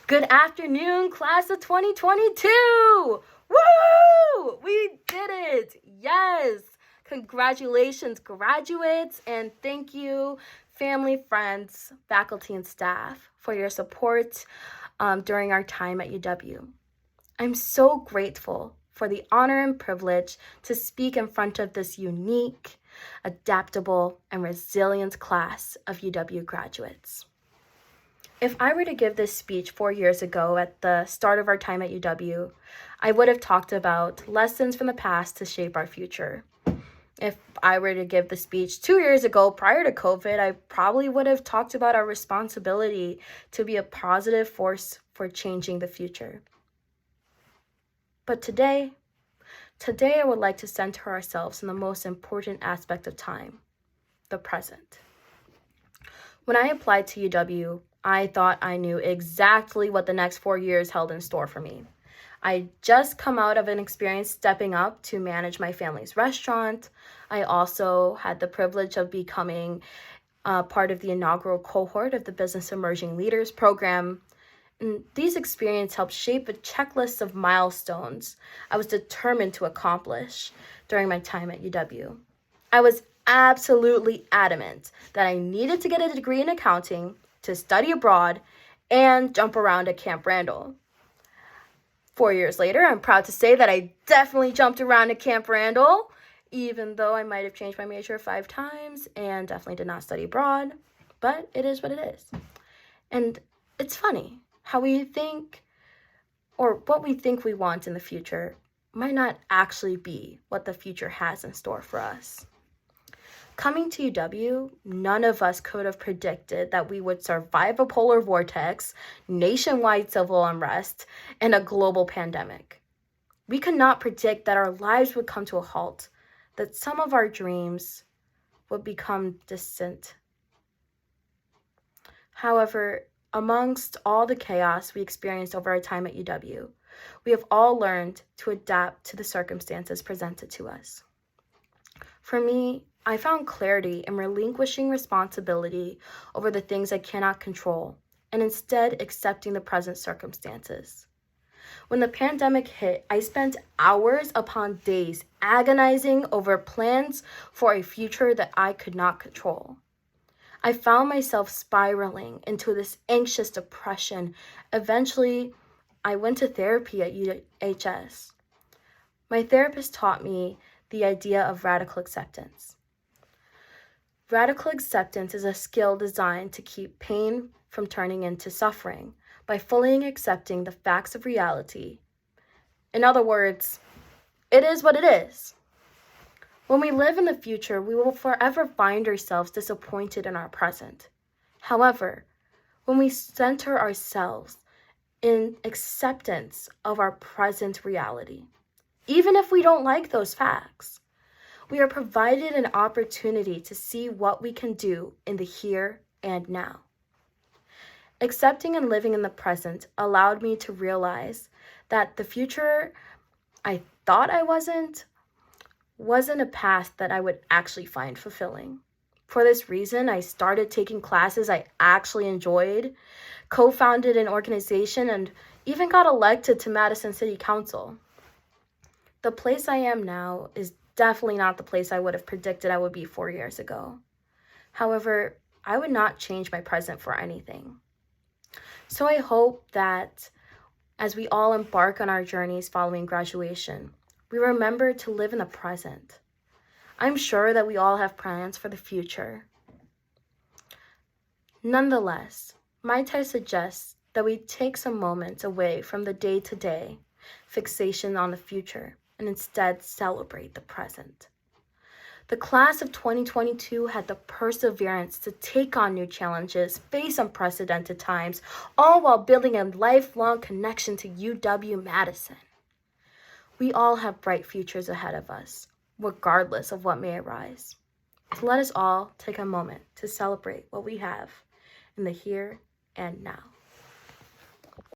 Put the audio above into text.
Good afternoon, class of 2022! Woo! We did it! Yes! Congratulations, graduates, and thank you, family, friends, faculty, and staff for your support during our time at UW. I'm so grateful for the honor and privilege to speak in front of this unique, adaptable, and resilient class of UW graduates. If I were to give this speech 4 years ago at the start of our time at UW, I would have talked about lessons from the past to shape our future. If I were to give the speech 2 years ago prior to COVID, I probably would have talked about our responsibility to be a positive force for changing the future. But today I would like to center ourselves in the most important aspect of time, the present. When I applied to UW, I thought I knew exactly what the next 4 years held in store for me. I just come out of an experience stepping up to manage my family's restaurant. I also had the privilege of becoming part of the inaugural cohort of the Business Emerging Leaders program. And these experiences helped shape a checklist of milestones I was determined to accomplish during my time at UW. I was absolutely adamant that I needed to get a degree in accounting, to study abroad, and jump around at Camp Randall. 4 years later, I'm proud to say that I definitely jumped around at Camp Randall, even though I might have changed my major 5 times and definitely did not study abroad, but it is what it is. And it's funny how we think, or what we think we want in the future might not actually be what the future has in store for us. Coming to UW, none of us could have predicted that we would survive a polar vortex, nationwide civil unrest, and a global pandemic. We could not predict that our lives would come to a halt, that some of our dreams would become distant. However, amongst all the chaos we experienced over our time at UW, we have all learned to adapt to the circumstances presented to us. For me, I found clarity in relinquishing responsibility over the things I cannot control and instead accepting the present circumstances. When the pandemic hit, I spent hours upon days agonizing over plans for a future that I could not control. I found myself spiraling into this anxious depression. Eventually, I went to therapy at UHS. My therapist taught me the idea of radical acceptance. Radical acceptance is a skill designed to keep pain from turning into suffering by fully accepting the facts of reality. In other words, it is what it is. When we live in the future, we will forever find ourselves disappointed in our present. However, when we center ourselves in acceptance of our present reality, even if we don't like those facts, we are provided an opportunity to see what we can do in the here and now. Accepting and living in the present allowed me to realize that the future I thought I wasn't a path that I would actually find fulfilling. For this reason, I started taking classes I actually enjoyed, co-founded an organization, and even got elected to Madison City Council. The place I am now is definitely not the place I would have predicted I would be 4 years ago. However, I would not change my present for anything. So I hope that as we all embark on our journeys following graduation, we remember to live in the present. I'm sure that we all have plans for the future. Nonetheless, my test suggests that we take some moments away from the day-to-day fixation on the future and instead celebrate the present. The class of 2022 had the perseverance to take on new challenges, face unprecedented times, all while building a lifelong connection to UW-Madison. We all have bright futures ahead of us, regardless of what may arise. So let us all take a moment to celebrate what we have in the here and now.